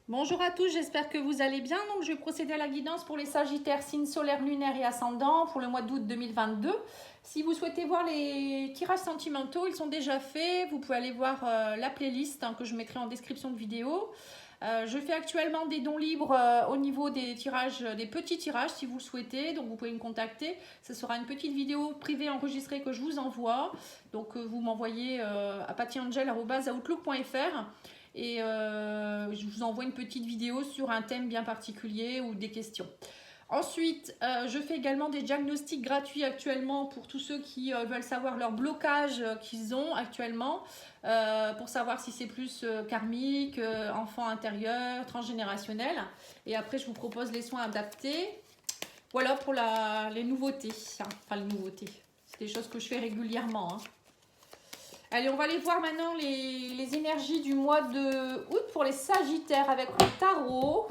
Bonjour à tous, j'espère que vous allez bien. Donc, je vais procéder à la guidance pour les Sagittaires, signes solaires, lunaires et ascendants pour le mois d'août 2022. Si vous souhaitez voir les tirages sentimentaux, ils sont déjà faits. Vous pouvez aller voir la playlist que je mettrai en description de vidéo. Je fais actuellement des dons libres au niveau des tirages, des petits tirages si vous le souhaitez. Donc, vous pouvez me contacter. Ce sera une petite vidéo privée enregistrée que je vous envoie. Donc, vous m'envoyez à pattyangel@outlook.fr. Et je vous envoie une petite vidéo sur un thème bien particulier ou des questions. Ensuite, je fais également des diagnostics gratuits actuellement pour tous ceux qui veulent savoir leur blocage qu'ils ont actuellement, pour savoir si c'est plus karmique, enfant intérieur, transgénérationnel. Et après, je vous propose les soins adaptés. Voilà pour les nouveautés. Enfin, les nouveautés. C'est des choses que je fais régulièrement. Allez, on va aller voir maintenant les énergies du mois de août pour les Sagittaires avec le tarot.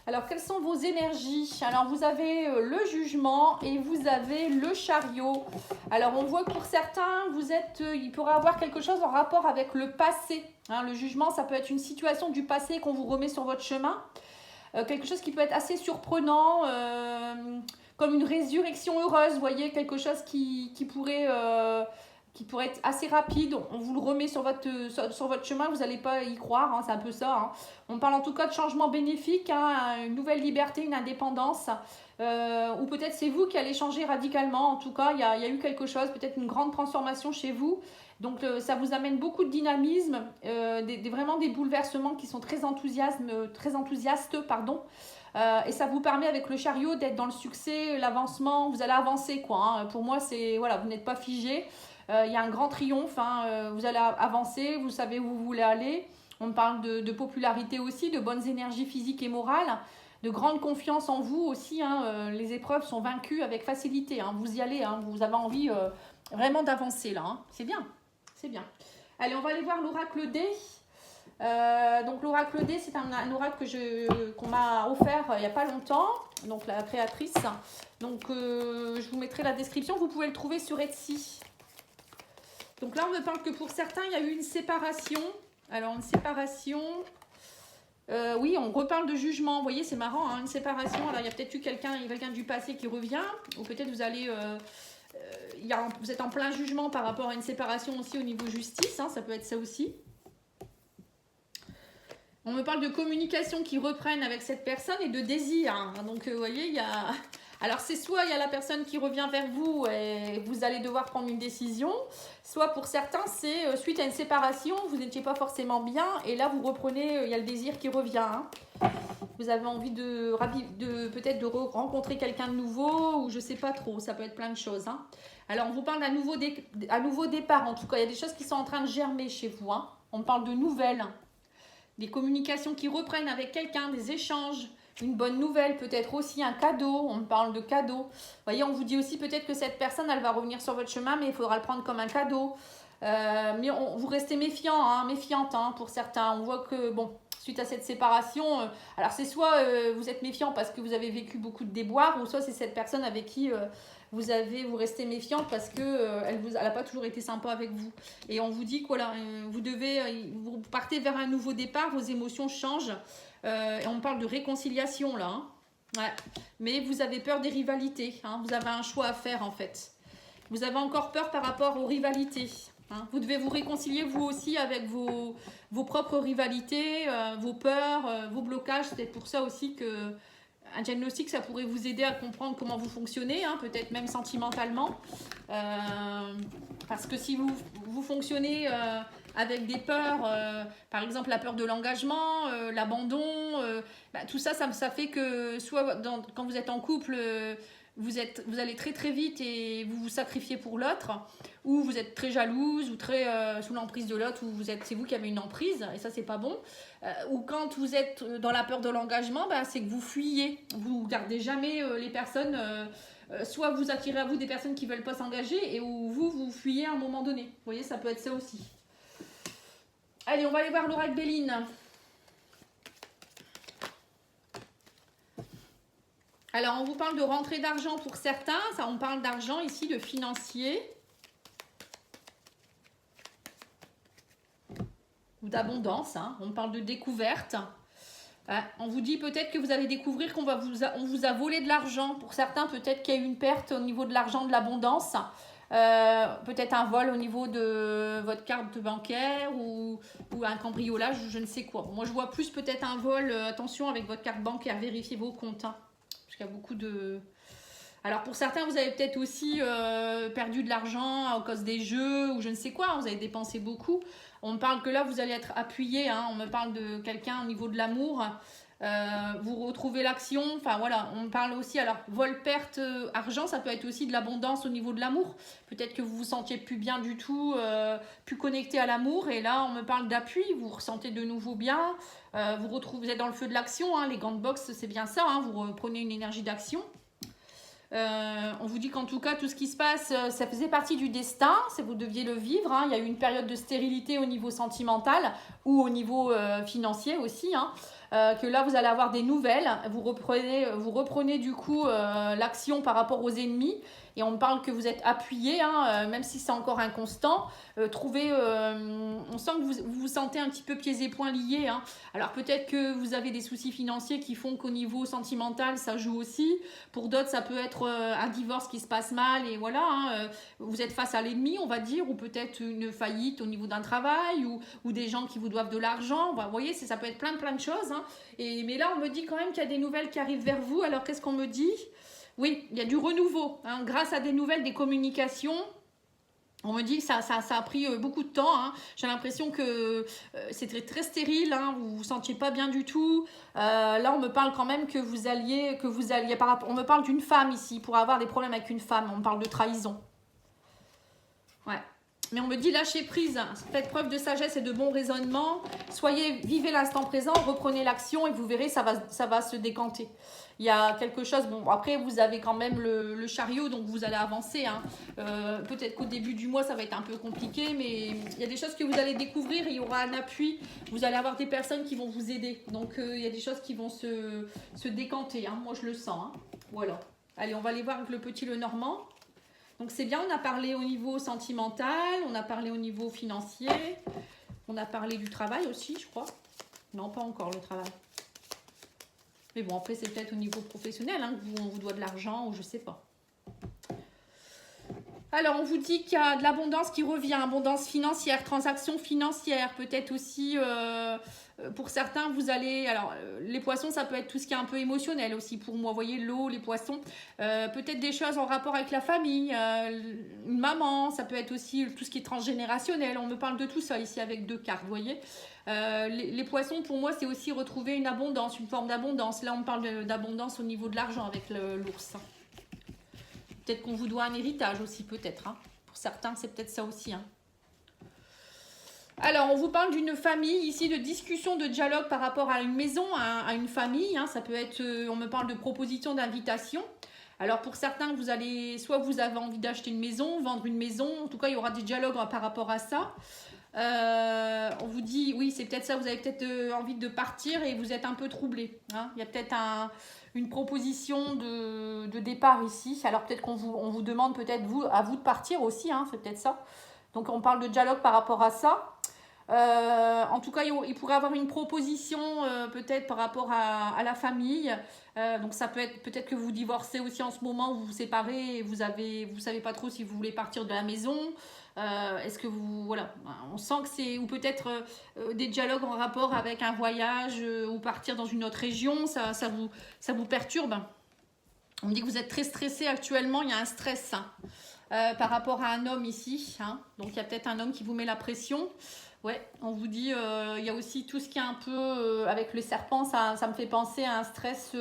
Alors, quelles sont vos énergies? Alors, vous avez le jugement et vous avez le chariot. Alors, on voit que pour certains, il pourrait avoir quelque chose en rapport avec le passé. Le jugement, ça peut être une situation du passé qu'on vous remet sur votre chemin. Quelque chose qui peut être assez surprenant, comme une résurrection heureuse, vous voyez, quelque chose qui pourrait être assez rapide. On vous le remet sur votre chemin, vous n'allez pas y croire, c'est un peu ça. On parle en tout cas de changement bénéfique, une nouvelle liberté, une indépendance, ou peut-être c'est vous qui allez changer radicalement. En tout cas, il y a eu quelque chose, peut-être une grande transformation chez vous. Donc ça vous amène beaucoup de dynamisme, vraiment des bouleversements qui sont très enthousiastes, pardon. Et ça vous permet avec le chariot d'être dans le succès, l'avancement, vous allez avancer quoi. Pour moi, c'est voilà, vous n'êtes pas figé. Il y a un grand triomphe, vous allez avancer, vous savez où vous voulez aller. On parle de popularité aussi, de bonnes énergies physiques et morales, de grande confiance en vous aussi. Les épreuves sont vaincues avec facilité. Vous y allez, vous avez envie vraiment d'avancer là. C'est bien, c'est bien. Allez, on va aller voir l'oracle D. Donc l'oracle D, c'est un oracle qu'on m'a offert il n'y a pas longtemps, donc la créatrice. Donc je vous mettrai la description, vous pouvez le trouver sur Etsy. Donc là, on me parle que pour certains, il y a eu une séparation. Alors, une séparation... oui, on reparle de jugement. Vous voyez, c'est marrant, une séparation. Alors, il y a peut-être eu quelqu'un du passé qui revient. Ou peut-être vous allez... vous êtes en plein jugement par rapport à une séparation aussi au niveau justice. Ça peut être ça aussi. On me parle de communication qui reprennent avec cette personne et de désir. Donc, vous voyez, il y a... Alors, c'est soit il y a la personne qui revient vers vous et vous allez devoir prendre une décision, soit pour certains, c'est suite à une séparation, vous n'étiez pas forcément bien et là, vous reprenez, il y a le désir qui revient. Vous avez envie peut-être de rencontrer quelqu'un de nouveau ou je ne sais pas trop, ça peut être plein de choses. Alors, on vous parle d'un nouveau départ. En tout cas, il y a des choses qui sont en train de germer chez vous. On parle de nouvelles, des communications qui reprennent avec quelqu'un, des échanges. Une bonne nouvelle, peut-être aussi un cadeau, on parle de cadeau. Vous voyez, on vous dit aussi peut-être que cette personne, elle va revenir sur votre chemin, mais il faudra le prendre comme un cadeau. Mais vous restez méfiante pour certains. On voit que, bon, suite à cette séparation, alors c'est soit vous êtes méfiant parce que vous avez vécu beaucoup de déboires, ou soit c'est cette personne avec qui vous restez méfiante parce que elle n'a pas toujours été sympa avec vous. Et on vous dit que voilà, vous partez vers un nouveau départ, vos émotions changent. Et on parle de réconciliation là. Ouais. Mais vous avez peur des rivalités. Vous avez un choix à faire en fait. Vous avez encore peur par rapport aux rivalités. Vous devez vous réconcilier vous aussi avec vos propres rivalités, vos peurs, vos blocages. C'est peut-être pour ça aussi que un diagnostic, ça pourrait vous aider à comprendre comment vous fonctionnez, peut-être même sentimentalement. Parce que si vous fonctionnez avec des peurs, par exemple la peur de l'engagement, l'abandon, tout ça, ça fait que soit quand vous êtes en couple, vous allez très très vite et vous vous sacrifiez pour l'autre, ou vous êtes très jalouse ou très sous l'emprise de l'autre, ou c'est vous qui avez une emprise et ça c'est pas bon. Ou quand vous êtes dans la peur de l'engagement, c'est que vous fuyez, vous gardez jamais les personnes. Soit vous attirez à vous des personnes qui veulent pas s'engager, et ou vous fuyez à un moment donné. Vous voyez, ça peut être ça aussi. Allez, on va aller voir l'oracle Béline. Alors, on vous parle de rentrée d'argent pour certains. Ça, on parle d'argent ici, de financier. Ou d'abondance. On parle de découverte. On vous dit peut-être que vous allez découvrir qu'on on vous a volé de l'argent. Pour certains, peut-être qu'il y a eu une perte au niveau de l'argent, de l'abondance. Peut-être un vol au niveau de votre carte bancaire ou un cambriolage, je ne sais quoi. Moi, je vois plus peut-être un vol. Attention avec votre carte bancaire, vérifiez vos comptes. Hein, parce qu'il y a beaucoup de... Alors pour certains, vous avez peut-être aussi perdu de l'argent à cause des jeux ou je ne sais quoi. Vous avez dépensé beaucoup. On me parle que là, vous allez être appuyé. Hein, on me parle de quelqu'un au niveau de l'amour. Vous retrouvez l'action. Enfin voilà, on me parle aussi. Alors vol, perte, argent, ça peut être aussi de l'abondance au niveau de l'amour. Peut-être que vous vous sentiez plus bien du tout, plus connecté à l'amour. Et là, on me parle d'appui. Vous ressentez de nouveau bien. Vous êtes dans le feu de l'action. Hein, les gants de boxe, c'est bien ça. Hein, vous reprenez une énergie d'action. On vous dit qu'en tout cas, tout ce qui se passe, ça faisait partie du destin, vous deviez le vivre. Hein. Il y a eu une période de stérilité au niveau sentimental ou au niveau financier aussi. Hein. Que là, vous allez avoir des nouvelles. Vous reprenez du coup l'action par rapport aux ennemis. Et on me parle que vous êtes appuyé, hein, même si c'est encore inconstant. On sent que vous vous sentez un petit peu pieds et poings liés. Hein. Alors peut-être que vous avez des soucis financiers qui font qu'au niveau sentimental, ça joue aussi. Pour d'autres, ça peut être un divorce qui se passe mal. Et voilà, hein, vous êtes face à l'ennemi, on va dire. Ou peut-être une faillite au niveau d'un travail. Ou des gens qui vous doivent de l'argent. Vous voyez, ça peut être plein de choses. Hein. Mais là, on me dit quand même qu'il y a des nouvelles qui arrivent vers vous. Alors qu'est-ce qu'on me dit ? Oui, il y a du renouveau, hein, grâce à des nouvelles, des communications. On me dit que ça a pris beaucoup de temps. Hein. J'ai l'impression que c'était très stérile. Hein. Vous vous sentiez pas bien du tout. Là, on me parle quand même que vous alliez on me parle d'une femme ici, pour avoir des problèmes avec une femme. On me parle de trahison. Ouais. Mais on me dit lâchez prise, faites preuve de sagesse et de bon raisonnement. Vivez l'instant présent, reprenez l'action et vous verrez, ça va se décanter. Il y a quelque chose, bon après vous avez quand même le chariot, donc vous allez avancer. Hein. Peut-être qu'au début du mois ça va être un peu compliqué, mais il y a des choses que vous allez découvrir, il y aura un appui, vous allez avoir des personnes qui vont vous aider. Donc il y a des choses qui vont se décanter, hein. Moi je le sens. Hein. Voilà. Allez, on va aller voir avec le petit Lenormand. Donc c'est bien, on a parlé au niveau sentimental, on a parlé au niveau financier, on a parlé du travail aussi, je crois. Non, pas encore le travail. Mais bon, après c'est peut-être au niveau professionnel, hein, on vous doit de l'argent ou je sais pas. Alors on vous dit qu'il y a de l'abondance qui revient, abondance financière, transactions financières, peut-être aussi... pour certains, vous allez... Alors, les poissons, ça peut être tout ce qui est un peu émotionnel aussi pour moi. Vous voyez, l'eau, les poissons. Peut-être des choses en rapport avec la famille, une maman. Ça peut être aussi tout ce qui est transgénérationnel. On me parle de tout ça ici avec 2 cartes, vous voyez. Les poissons, pour moi, c'est aussi retrouver une abondance, une forme d'abondance. Là, on parle d'abondance au niveau de l'argent avec l'ours. Peut-être qu'on vous doit un héritage aussi, peut-être. Hein. Pour certains, c'est peut-être ça aussi, hein. Alors, on vous parle d'une famille ici, de discussion, de dialogue par rapport à une maison, à une famille. Hein. Ça peut être, on me parle de proposition, d'invitation. Alors, pour certains, soit vous avez envie d'acheter une maison, vendre une maison. En tout cas, il y aura des dialogues par rapport à ça. On vous dit, oui, c'est peut-être ça, vous avez peut-être envie de partir et vous êtes un peu troublé. Hein. Il y a peut-être une proposition de départ ici. Alors, peut-être qu'on vous demande peut-être à vous de partir aussi. Hein. C'est peut-être ça. Donc, on parle de dialogue par rapport à ça. En tout cas, il pourrait avoir une proposition peut-être par rapport à la famille. Donc ça peut être peut-être que vous divorcez aussi en ce moment, vous vous séparez et vous savez pas trop si vous voulez partir de la maison. Est-ce que vous... Voilà, on sent que c'est... Ou peut-être des dialogues en rapport avec un voyage ou partir dans une autre région, ça vous perturbe. On me dit que vous êtes très stressé actuellement, il y a un stress par rapport à un homme ici. Hein. Donc il y a peut-être un homme qui vous met la pression. Ouais, on vous dit, il y a aussi tout ce qui est un peu avec le serpent, ça me fait penser à un stress,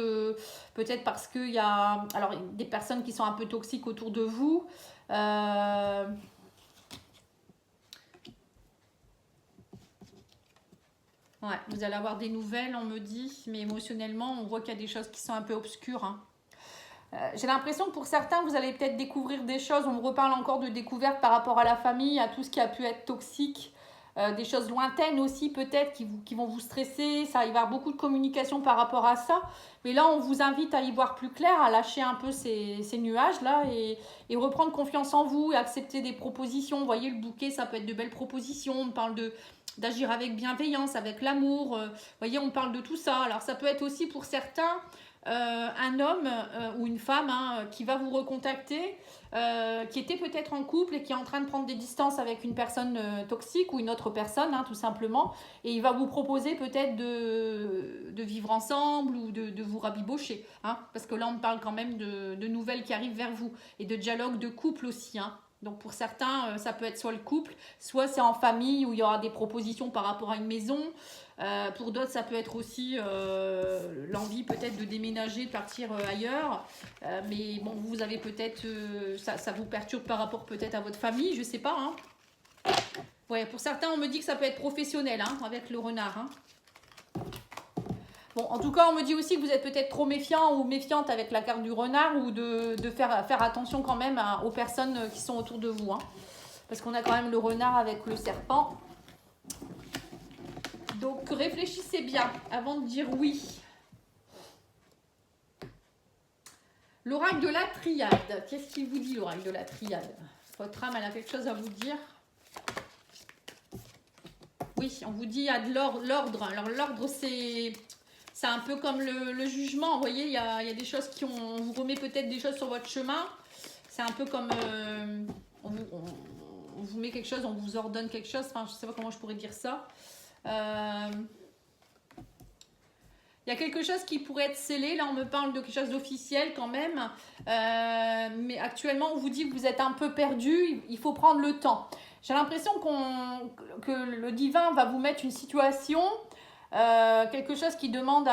peut-être parce qu'il y a des personnes qui sont un peu toxiques autour de vous. Ouais, vous allez avoir des nouvelles, on me dit, mais émotionnellement, on voit qu'il y a des choses qui sont un peu obscures. Hein. J'ai l'impression que pour certains, vous allez peut-être découvrir des choses, on me reparle encore de découvertes par rapport à la famille, à tout ce qui a pu être toxique. Des choses lointaines aussi peut-être qui vont vous stresser, il va y avoir beaucoup de communication par rapport à ça, mais là on vous invite à y voir plus clair, à lâcher un peu ces nuages là et reprendre confiance en vous et accepter des propositions. Vous voyez, le bouquet, ça peut être de belles propositions, on parle d'agir avec bienveillance, avec l'amour. Vous voyez, on parle de tout ça. Alors, ça peut être aussi pour certains un homme ou une femme hein, qui va vous recontacter, qui était peut-être en couple et qui est en train de prendre des distances avec une personne toxique ou une autre personne, hein, tout simplement. Et il va vous proposer peut-être de vivre ensemble ou de vous rabibocher. Hein, parce que là, on parle quand même de nouvelles qui arrivent vers vous et de dialogue de couple aussi. Hein. Donc pour certains, ça peut être soit le couple, soit c'est en famille où il y aura des propositions par rapport à une maison. Pour d'autres, ça peut être aussi l'envie peut-être de déménager, de partir ailleurs. Mais bon, vous avez peut-être, ça vous perturbe par rapport peut-être à votre famille, je sais pas. Hein. Ouais, pour certains, on me dit que ça peut être professionnel hein, avec le renard. Hein. Bon, en tout cas, on me dit aussi que vous êtes peut-être trop méfiant ou méfiante avec la carte du renard ou de faire attention quand même aux personnes qui sont autour de vous. Hein. Parce qu'on a quand même le renard avec le serpent. Donc, réfléchissez bien avant de dire oui. L'oracle de la triade. Qu'est-ce qu'il vous dit, l'oracle de la triade? Votre âme, elle a quelque chose à vous dire? Oui, on vous dit il y a de l'ordre. Alors, l'ordre, c'est un peu comme le jugement. Vous voyez, il y a des choses on vous remet peut-être des choses sur votre chemin. C'est un peu comme on vous met quelque chose, on vous ordonne quelque chose. Enfin, je ne sais pas comment je pourrais dire ça. Il y a quelque chose qui pourrait être scellé. Là, on me parle de quelque chose d'officiel quand même. Mais actuellement, on vous dit que vous êtes un peu perdu. Il faut prendre le temps. J'ai l'impression que le divin va vous mettre une situation, quelque chose qui demande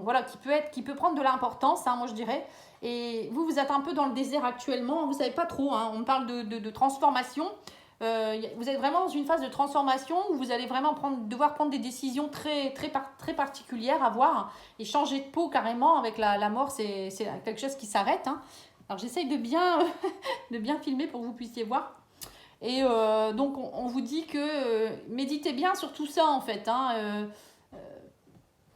voilà, qui peut prendre de l'importance, hein, moi je dirais. Et vous êtes un peu dans le désert actuellement. Vous savez pas trop. Hein, on parle de transformation. Vous êtes vraiment dans une phase de transformation où vous allez vraiment devoir prendre des décisions très particulières à voir et changer de peau carrément avec la mort. C'est quelque chose qui s'arrête. Hein. Alors j'essaye de bien filmer pour que vous puissiez voir. Et donc on vous dit que méditez bien sur tout ça en fait. Hein,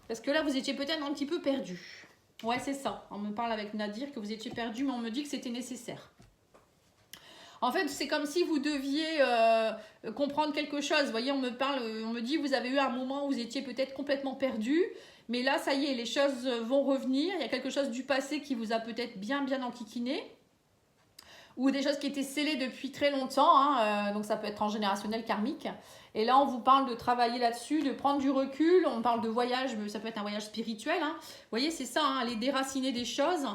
parce que là vous étiez peut-être un petit peu perdu. Ouais, c'est ça. On me parle avec Nadir que vous étiez perdu, mais on me dit que c'était nécessaire. En fait, c'est comme si vous deviez comprendre quelque chose. Vous voyez, on me dit, vous avez eu un moment où vous étiez peut-être complètement perdu, mais là, ça y est, les choses vont revenir. Il y a quelque chose du passé qui vous a peut-être bien enquiquiné, ou des choses qui étaient scellées depuis très longtemps. Hein, donc, ça peut être transgénérationnel, karmique. Et là, on vous parle de travailler là-dessus, de prendre du recul. On parle de voyage, ça peut être un voyage spirituel. Hein. Vous voyez, c'est ça, hein, aller déraciner des choses.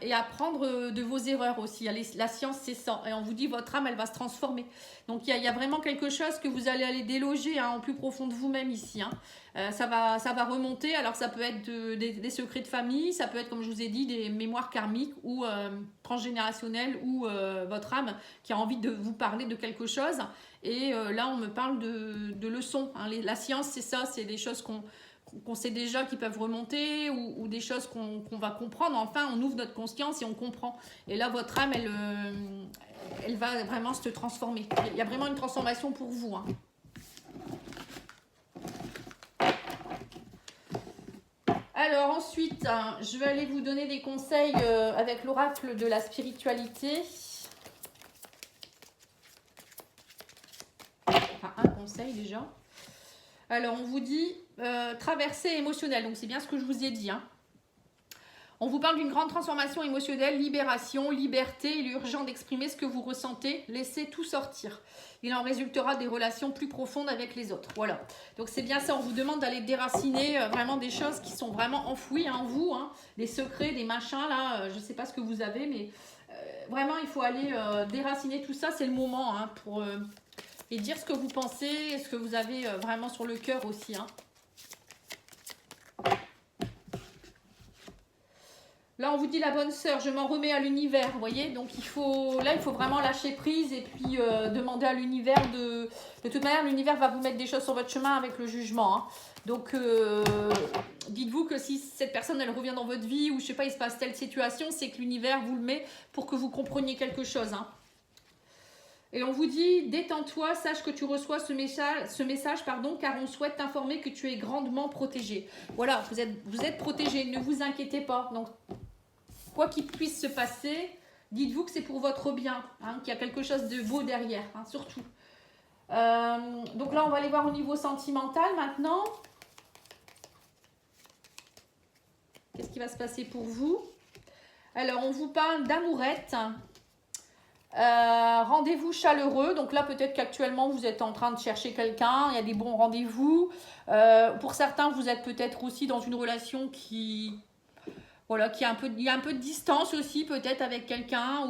Et apprendre de vos erreurs aussi. La science, c'est ça. Et on vous dit, votre âme, elle va se transformer. Donc, il y a vraiment quelque chose que vous allez aller déloger hein, au plus profond de vous-même ici. Hein. Ça va remonter. Alors, ça peut être des secrets de famille. Ça peut être, comme je vous ai dit, des mémoires karmiques ou transgénérationnelles ou votre âme qui a envie de vous parler de quelque chose. Et là, on me parle de leçons. Hein. La science, c'est ça. C'est des choses qu'on sait déjà qui peuvent remonter ou des choses qu'on va comprendre. Enfin, on ouvre notre conscience et on comprend. Et là, votre âme, elle va vraiment se transformer. Il y a vraiment une transformation pour vous. Hein. Alors ensuite, je vais aller vous donner des conseils avec l'oracle de la spiritualité. Enfin, un conseil déjà. Alors, on vous dit traversée émotionnelle. Donc, c'est bien ce que je vous ai dit. Hein. On vous parle d'une grande transformation émotionnelle, libération, liberté. Il est urgent d'exprimer ce que vous ressentez. Laissez tout sortir. Il en résultera des relations plus profondes avec les autres. Voilà. Donc, c'est bien ça. On vous demande d'aller déraciner vraiment des choses qui sont vraiment enfouies en vous. Hein. Des secrets, des machins. Là, je ne sais pas ce que vous avez, mais vraiment, il faut aller déraciner tout ça. C'est le moment hein, pour... et dire ce que vous pensez, ce que vous avez vraiment sur le cœur aussi. Hein. Là, on vous dit la bonne sœur, je m'en remets à l'univers, vous voyez. Donc, il faut vraiment lâcher prise et puis demander à l'univers de... De toute manière, l'univers va vous mettre des choses sur votre chemin avec le jugement. Hein. Donc, dites-vous que si cette personne, elle revient dans votre vie ou je sais pas, il se passe telle situation, c'est que l'univers vous le met pour que vous compreniez quelque chose. Hein. Et on vous dit, détends-toi, sache que tu reçois ce message, car on souhaite t'informer que tu es grandement protégé. Voilà, vous êtes protégé, ne vous inquiétez pas. Donc, quoi qu'il puisse se passer, dites-vous que c'est pour votre bien, hein, qu'il y a quelque chose de beau derrière, hein, surtout. Donc là, on va aller voir au niveau sentimental maintenant. Qu'est-ce qui va se passer pour vous? Alors, on vous parle d'amourette. Rendez-vous chaleureux. Donc là, peut-être qu'actuellement, vous êtes en train de chercher quelqu'un. Il y a des bons rendez-vous. Pour certains, vous êtes peut-être aussi dans une relation qui... Voilà, il y a un peu de distance aussi peut-être avec quelqu'un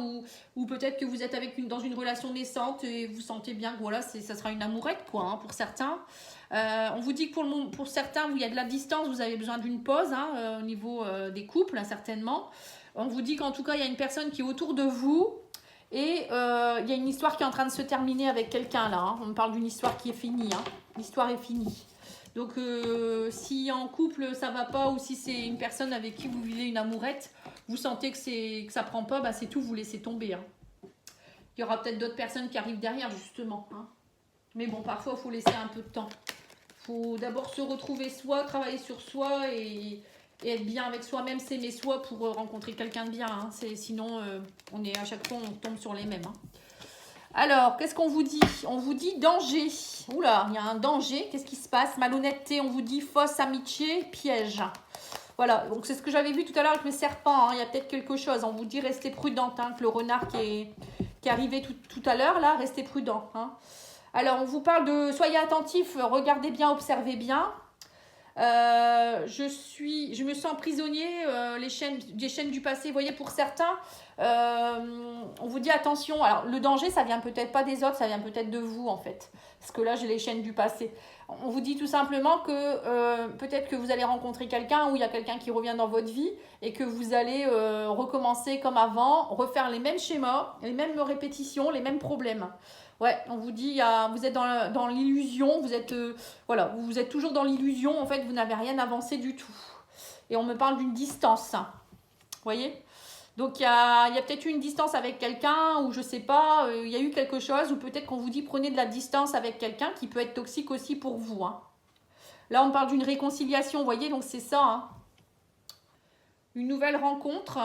ou peut-être que vous êtes dans une relation naissante et vous sentez bien que voilà, ça sera une amourette quoi, hein, pour certains. On vous dit que pour certains, il y a de la distance, vous avez besoin d'une pause au niveau des couples, hein, certainement. On vous dit qu'en tout cas, il y a une personne qui est autour de vous et il y a une histoire qui est en train de se terminer avec quelqu'un là. Hein. On parle d'une histoire qui est finie. Hein. L'histoire est finie. Donc, si en couple ça va pas ou si c'est une personne avec qui vous vivez une amourette, vous sentez que ça prend pas, bah c'est tout, vous laissez tomber. Hein. Il y aura peut-être d'autres personnes qui arrivent derrière, justement. Hein. Mais bon, parfois, il faut laisser un peu de temps. Il faut d'abord se retrouver soi, travailler sur soi et être bien avec soi-même, s'aimer soi pour rencontrer quelqu'un de bien. Hein. Sinon, à chaque fois, on tombe sur les mêmes. Hein. Alors, qu'est-ce qu'on vous dit? On vous dit danger. Oula, il y a un danger. Qu'est-ce qui se passe? Malhonnêteté, on vous dit fausse amitié, piège. Voilà, donc c'est ce que j'avais vu tout à l'heure avec le serpent. Hein. Il y a peut-être quelque chose. On vous dit restez prudente. Hein, que le renard qui est arrivé tout à l'heure, là, restez prudent. Hein. Alors, on vous parle de soyez attentifs, regardez bien, observez bien. Je me sens prisonnier des chaînes du passé. Vous voyez, pour certains, on vous dit attention. Alors, le danger, ça vient peut-être pas des autres, ça vient peut-être de vous, en fait. Parce que là, j'ai les chaînes du passé. On vous dit tout simplement que peut-être que vous allez rencontrer quelqu'un ou il y a quelqu'un qui revient dans votre vie et que vous allez recommencer comme avant, refaire les mêmes schémas, les mêmes répétitions, les mêmes problèmes. Ouais, on vous dit, vous êtes dans l'illusion, vous êtes toujours dans l'illusion, en fait, vous n'avez rien avancé du tout. Et on me parle d'une distance, vous voyez? Donc, il y a peut-être eu une distance avec quelqu'un, ou je sais pas, il y a eu quelque chose, ou peut-être qu'on vous dit, prenez de la distance avec quelqu'un qui peut être toxique aussi pour vous. Hein. Là, on parle d'une réconciliation, vous voyez, donc c'est ça. Hein. Une nouvelle rencontre.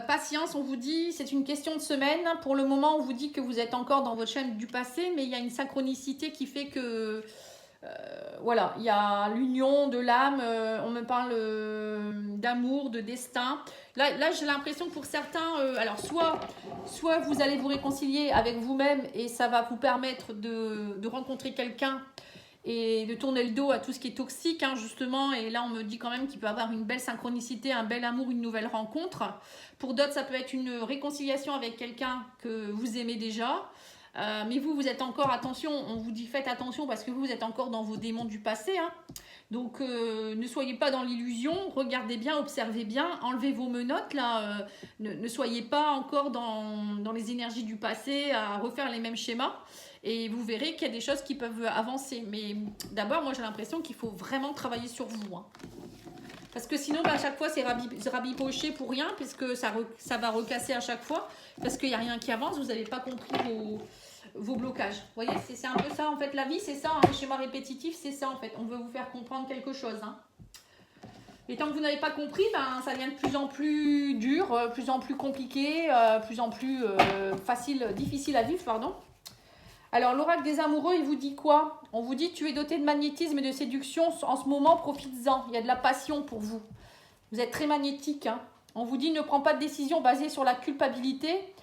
Patience, on vous dit, c'est une question de semaine. Pour le moment, on vous dit que vous êtes encore dans votre chaîne du passé, mais il y a une synchronicité qui fait que, voilà, il y a l'union de l'âme, on me parle d'amour, de destin. Là j'ai l'impression que pour certains, alors soit vous allez vous réconcilier avec vous-même et ça va vous permettre de rencontrer quelqu'un et de tourner le dos à tout ce qui est toxique, hein, justement. Et là, on me dit quand même qu'il peut y avoir une belle synchronicité, un bel amour, une nouvelle rencontre. Pour d'autres, ça peut être une réconciliation avec quelqu'un que vous aimez déjà. Mais vous êtes encore, attention, on vous dit faites attention parce que vous êtes encore dans vos démons du passé. Hein. Donc, ne soyez pas dans l'illusion, regardez bien, observez bien, enlevez vos menottes, là. Ne soyez pas encore dans les énergies du passé à refaire les mêmes schémas. Et vous verrez qu'il y a des choses qui peuvent avancer. Mais d'abord, moi, j'ai l'impression qu'il faut vraiment travailler sur vous. Hein. Parce que sinon, à chaque fois, c'est rabiboché pour rien, puisque ça va recasser à chaque fois. Parce qu'il n'y a rien qui avance, vous n'avez pas compris vos blocages. Vous voyez, c'est un peu ça, en fait. La vie, c'est ça. Hein, le schéma répétitif, c'est ça, en fait. On veut vous faire comprendre quelque chose. Hein. Et tant que vous n'avez pas compris, ben, ça devient de plus en plus dur, plus en plus compliqué, plus en plus difficile à vivre, pardon. Alors, l'oracle des amoureux, il vous dit quoi? On vous dit, tu es doté de magnétisme et de séduction. En ce moment, profites-en. Il y a de la passion pour vous. Vous êtes très magnétique. Hein. On vous dit, ne prends pas de décision basée sur la culpabilité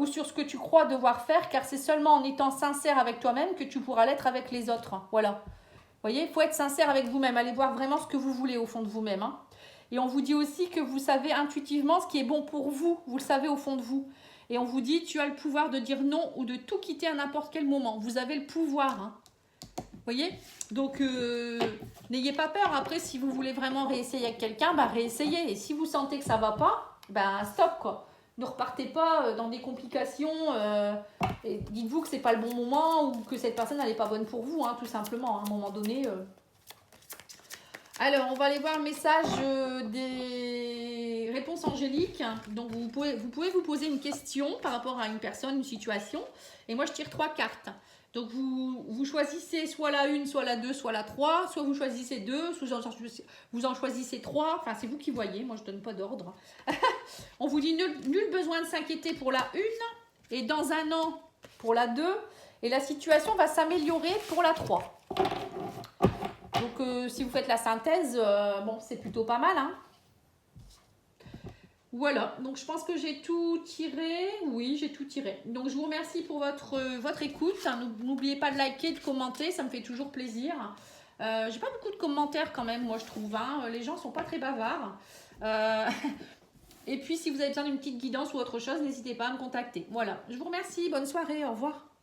ou sur ce que tu crois devoir faire, car c'est seulement en étant sincère avec toi-même que tu pourras l'être avec les autres. Voilà. Vous voyez, il faut être sincère avec vous-même. Allez voir vraiment ce que vous voulez au fond de vous-même. Hein. Et on vous dit aussi que vous savez intuitivement ce qui est bon pour vous. Vous le savez au fond de vous. Et on vous dit, tu as le pouvoir de dire non ou de tout quitter à n'importe quel moment. Vous avez le pouvoir. Hein. Vous voyez? Donc, n'ayez pas peur. Après, si vous voulez vraiment réessayer avec quelqu'un, bah, réessayez. Et si vous sentez que ça ne va pas, bah, stop, quoi. Ne repartez pas dans des complications. Et dites-vous que ce n'est pas le bon moment ou que cette personne n'est pas bonne pour vous, hein, tout simplement. À un moment donné... Alors, on va aller voir le message des réponses angéliques. Donc, vous pouvez vous poser une question par rapport à une personne, une situation. Et moi, je tire 3 cartes. Donc, vous choisissez soit la 1, soit la 2, soit la 3. Soit vous choisissez 2, soit vous en choisissez 3. Enfin, c'est vous qui voyez. Moi, je ne donne pas d'ordre. On vous dit nul besoin de s'inquiéter pour la 1. et dans un an pour la 2. Et la situation va s'améliorer pour la 3. Donc, si vous faites la synthèse, bon, c'est plutôt pas mal. Hein. Voilà, donc je pense que j'ai tout tiré. Oui, j'ai tout tiré. Donc, je vous remercie pour votre écoute. N'oubliez pas de liker, de commenter, ça me fait toujours plaisir. J'ai pas beaucoup de commentaires quand même, moi je trouve. Hein. Les gens sont pas très bavards. Et puis, si vous avez besoin d'une petite guidance ou autre chose, n'hésitez pas à me contacter. Voilà, je vous remercie. Bonne soirée. Au revoir.